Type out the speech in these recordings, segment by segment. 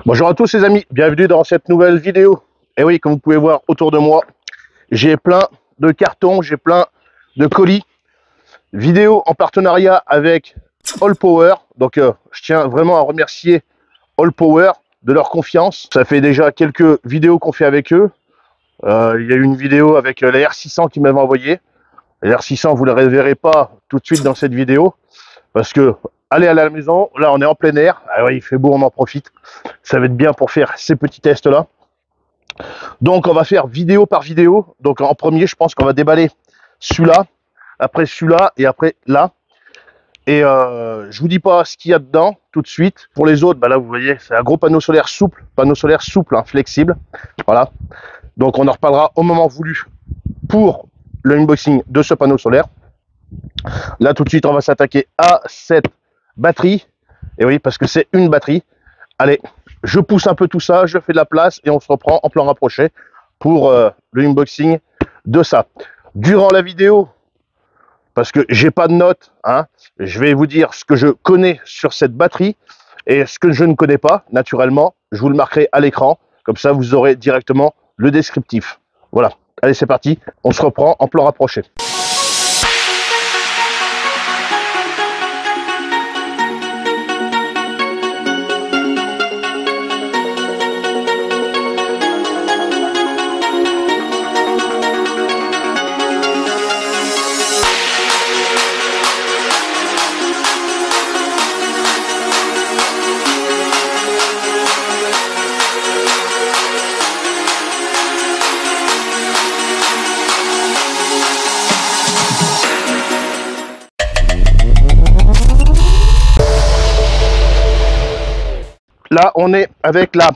Bonjour à tous les amis, bienvenue dans cette nouvelle vidéo. Et oui, comme vous pouvez voir autour de moi, j'ai plein de cartons, j'ai plein de colis. Vidéo en partenariat avec All Power. Donc je tiens vraiment à remercier All Power de leur confiance. Ça fait déjà quelques vidéos qu'on fait avec eux. Il y a eu une vidéo avec la R600 qu'ils m'avaient envoyé. La R600, vous ne la reverrez pas tout de suite dans cette vidéo. Parce que aller à la maison, là on est en plein air. Ah ouais, il fait beau, on en profite. Ça va être bien pour faire ces petits tests là. Donc on va faire vidéo par vidéo. Donc en premier, je pense qu'on va déballer celui-là, après celui-là et après là. Et je vous dis pas ce qu'il y a dedans tout de suite. Pour les autres, bah là vous voyez, c'est un gros panneau solaire souple, hein, flexible. Voilà. Donc on en reparlera au moment voulu pour le unboxing de ce panneau solaire. Là tout de suite, on va s'attaquer à cette batterie. Et oui, parce que c'est une batterie. Allez, je pousse un peu tout ça, je fais de la place et on se reprend en plan rapproché pour le unboxing de ça. Durant la vidéo, parce que j'ai pas de notes, hein, je vais vous dire ce que je connais sur cette batterie et ce que je ne connais pas, naturellement, je vous le marquerai à l'écran, comme ça vous aurez directement le descriptif. Voilà, allez c'est parti, on se reprend en plan rapproché. Là, on est avec la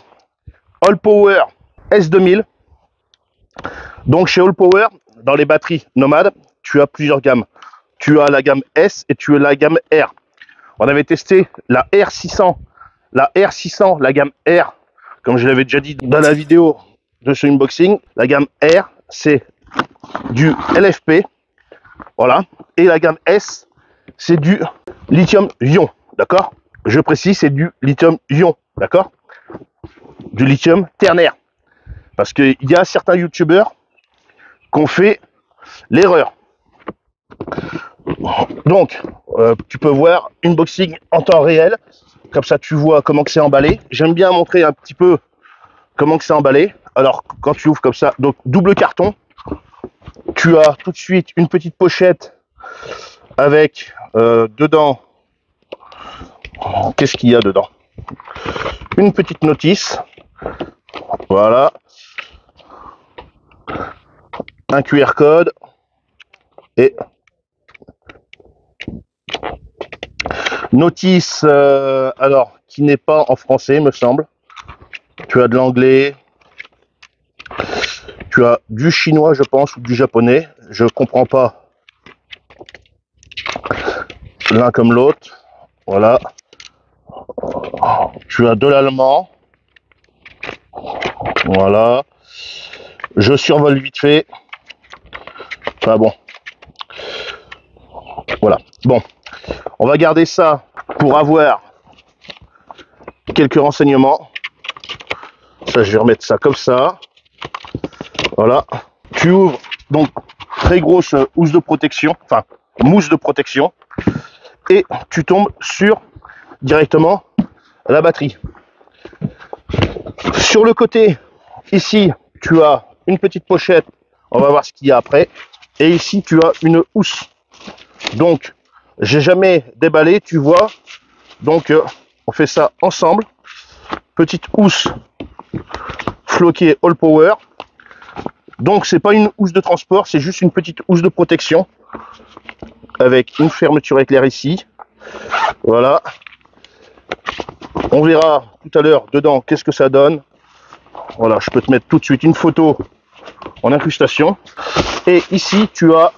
All Power S2000. Donc, chez All Power, dans les batteries nomades, tu as plusieurs gammes. Tu as la gamme S et tu as la gamme R. On avait testé la R600. La R600, la gamme R, comme je l'avais déjà dit dans la vidéo de ce unboxing, la gamme R, c'est du LFP. Voilà. Et la gamme S, c'est du lithium-ion. D'accord? Je précise, c'est du lithium-ion. D'accord? Du lithium ternaire. Parce qu'il y a certains youtubeurs qui ont fait l'erreur. Donc, tu peux voir unboxing en temps réel. Comme ça, tu vois comment que c'est emballé. J'aime bien montrer un petit peu comment que c'est emballé. Alors, quand tu ouvres comme ça, donc double carton, tu as tout de suite une petite pochette avec dedans. Qu'est-ce qu'il y a dedans? Une petite notice, voilà, un QR code et notice, alors qui n'est pas en français, me semble. Tu as de l'anglais, tu as du chinois, je pense, ou du japonais. Je comprends pas l'un comme l'autre. Voilà. Tu as de l'allemand. Voilà. Je survole vite fait. Enfin bon. Voilà. Bon. On va garder ça pour avoir quelques renseignements. Ça, je vais remettre ça comme ça. Voilà. Tu ouvres donc très grosse housse de protection. Enfin, mousse de protection. Et tu tombes sur directement la batterie. Sur le côté, ici, tu as une petite pochette. On va voir ce qu'il y a après. Et ici, tu as une housse. Donc, j'ai jamais déballé, tu vois. Donc, on fait ça ensemble. Petite housse floquée All Power. Donc, c'est pas une housse de transport, c'est juste une petite housse de protection. Avec une fermeture éclair ici. Voilà. On verra tout à l'heure dedans qu'est-ce que ça donne. Voilà, je peux te mettre tout de suite une photo en incrustation. Et ici, tu as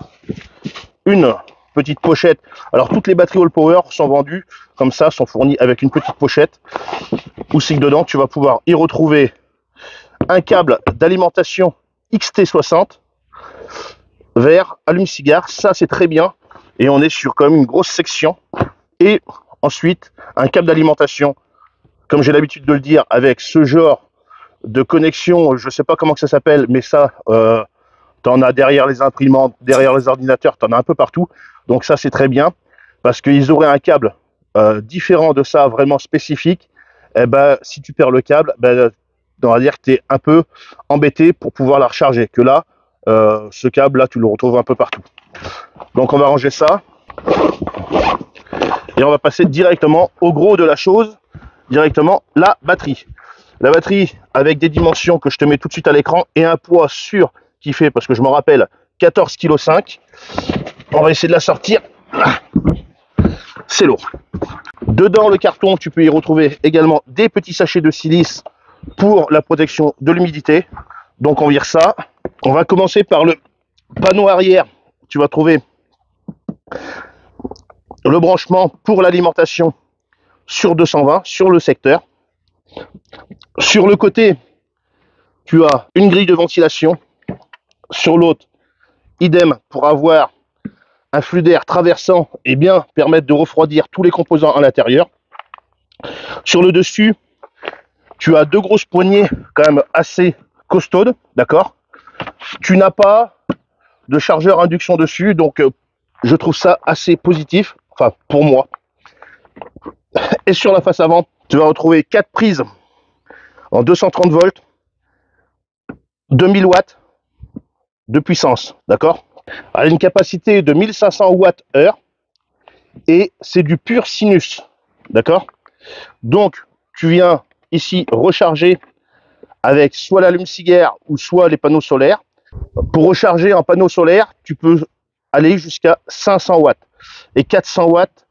une petite pochette. Alors, toutes les batteries All Power sont vendues comme ça, sont fournies avec une petite pochette. Où c'est que dedans, tu vas pouvoir y retrouver un câble d'alimentation XT60 vers allume-cigare. Ça, c'est très bien. Et on est sur quand même une grosse section. Et ensuite, un câble d'alimentation comme j'ai l'habitude de le dire, avec ce genre de connexion, je sais pas comment que ça s'appelle, mais ça, tu en as derrière les imprimantes, derrière les ordinateurs, tu en as un peu partout. Donc ça, c'est très bien, parce qu'ils auraient un câble différent de ça, vraiment spécifique. Et ben, si tu perds le câble, ben, on va dire que tu es un peu embêté pour pouvoir la recharger. Que là, ce câble là, tu le retrouves un peu partout. Donc on va ranger ça et on va passer directement au gros de la chose, directement la batterie. La batterie avec des dimensions que je te mets tout de suite à l'écran et un poids sûr qui fait, parce que je me rappelle, 14,5 kg. On va essayer de la sortir. C'est lourd. Dedans le carton, tu peux y retrouver également des petits sachets de silice pour la protection de l'humidité. Donc on vire ça. On va commencer par le panneau arrière. Tu vas trouver le branchement pour l'alimentation sur 220, sur le secteur. Sur le côté, tu as une grille de ventilation. Sur l'autre, idem pour avoir un flux d'air traversant et bien permettre de refroidir tous les composants à l'intérieur. Sur le dessus, tu as deux grosses poignées quand même assez costaudes, d'accord. Tu n'as pas de chargeur induction dessus, donc je trouve ça assez positif, enfin pour moi. Et sur la face avant, tu vas retrouver 4 prises en 230 volts, 2000 watts de puissance, d'accord. Elle a une capacité de 1500 watts-heure et c'est du pur sinus, d'accord. Donc tu viens ici recharger avec soit l'allume-cigare ou soit les panneaux solaires. Pour recharger un panneau solaire, tu peux aller jusqu'à 500 watts et 400 watts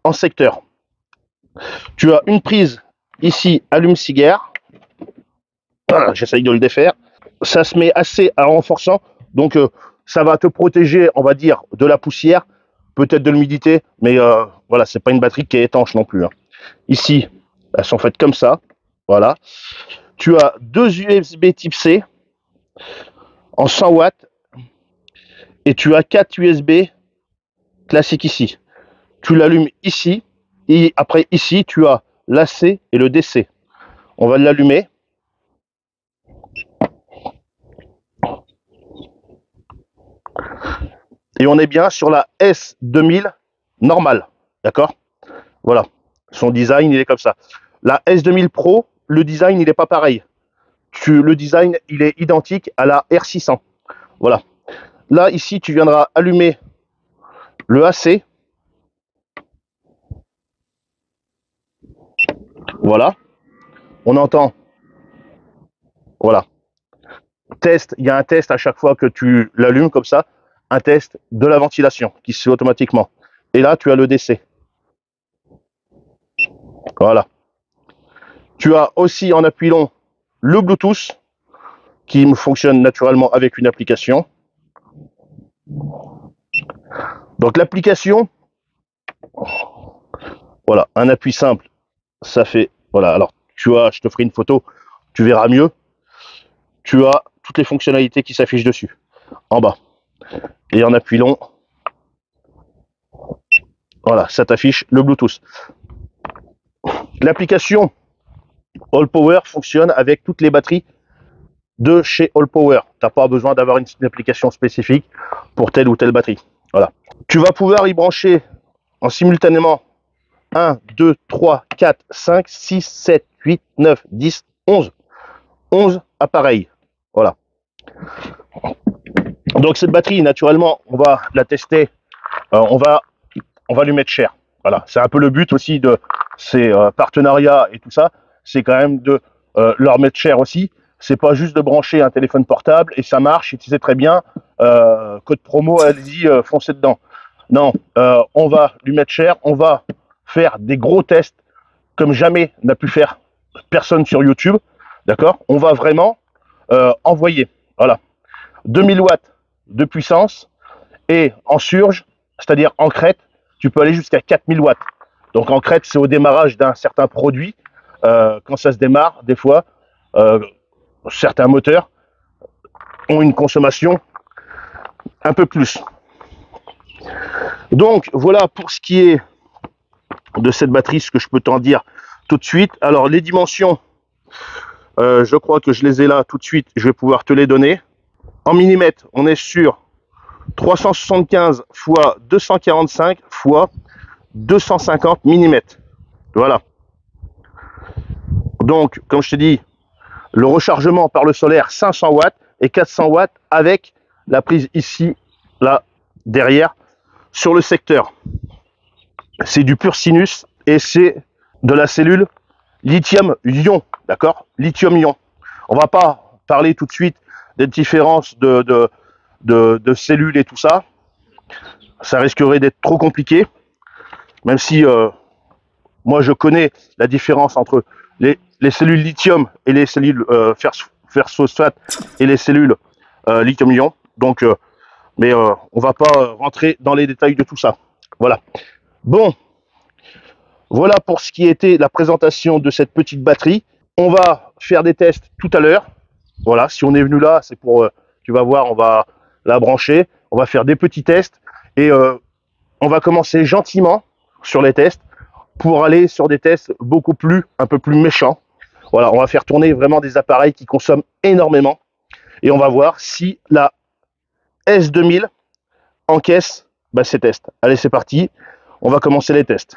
en secteur. Tu as une prise ici allume-cigare. Voilà, j'essaye de le défaire. Ça se met assez à renforçant, donc ça va te protéger, on va dire, de la poussière, peut-être de l'humidité, mais voilà, c'est pas une batterie qui est étanche non plus. Hein. Ici, elles sont faites comme ça. Voilà. Tu as deux USB type C en 100 watts et tu as 4 USB classiques ici. Tu l'allumes ici et après ici, tu as l'AC et le DC. On va l'allumer. Et on est bien sur la S2000 normale, d'accord. Voilà, son design, il est comme ça. La S2000 Pro, le design, il n'est pas pareil. Le design, il est identique à la R600. Voilà. Là, ici, tu viendras allumer le AC. Voilà. On entend. Voilà. Test, il y a un test à chaque fois que tu l'allumes comme ça. Un test de la ventilation qui se fait automatiquement. Et là, tu as le DC. Voilà. Tu as aussi en appui long le Bluetooth qui fonctionne naturellement avec une application. Donc l'application, voilà, un appui simple, ça fait, voilà, alors tu as, je te ferai une photo, tu verras mieux. Tu as toutes les fonctionnalités qui s'affichent dessus, en bas. Et en appui long, voilà, ça t'affiche le Bluetooth. L'application All Power fonctionne avec toutes les batteries de chez All Power. Tu n'as pas besoin d'avoir une application spécifique pour telle ou telle batterie. Voilà. Tu vas pouvoir y brancher en simultanément 1, 2, 3, 4, 5, 6, 7, 8, 9, 10, 11. 11 appareils. Voilà. Donc cette batterie, naturellement, on va la tester. On va lui mettre cher. Voilà. C'est un peu le but aussi de ces partenariats et tout ça. C'est quand même de leur mettre cher aussi. C'est pas juste de brancher un téléphone portable et ça marche, et tu sais très bien, code promo, allez-y, foncez dedans. Non, on va lui mettre cher, on va faire des gros tests comme jamais n'a pu faire personne sur YouTube, d'accord. On va vraiment envoyer, voilà, 2000 watts de puissance et en surge, c'est-à-dire en crête, tu peux aller jusqu'à 4000 watts. Donc en crête, c'est au démarrage d'un certain produit. Quand ça se démarre, des fois, certains moteurs ont une consommation un peu plus. Donc voilà pour ce qui est de cette batterie, ce que je peux t'en dire tout de suite. Alors les dimensions, je crois que je les ai là tout de suite, je vais pouvoir te les donner. En millimètres, on est sur 375 fois 245 fois 250 mm. Voilà. Donc, comme je te dis, le rechargement par le solaire 500 watts et 400 watts avec la prise ici, là, derrière, sur le secteur. C'est du pur sinus et c'est de la cellule lithium-ion, d'accord? Lithium-ion. On va pas parler tout de suite des différences de cellules et tout ça. Ça risquerait d'être trop compliqué, même si moi je connais la différence entre les cellules lithium et les cellules fer phosphate et les cellules lithium-ion. Donc, mais on va pas rentrer dans les détails de tout ça. Voilà. Bon, voilà pour ce qui était la présentation de cette petite batterie. On va faire des tests tout à l'heure. Voilà, si on est venu là, c'est pour, tu vas voir, on va la brancher, on va faire des petits tests et on va commencer gentiment sur les tests pour aller sur des tests beaucoup plus, un peu plus méchants. Voilà, on va faire tourner vraiment des appareils qui consomment énormément et on va voir si la S2000 encaisse ces tests. Allez, c'est parti, on va commencer les tests.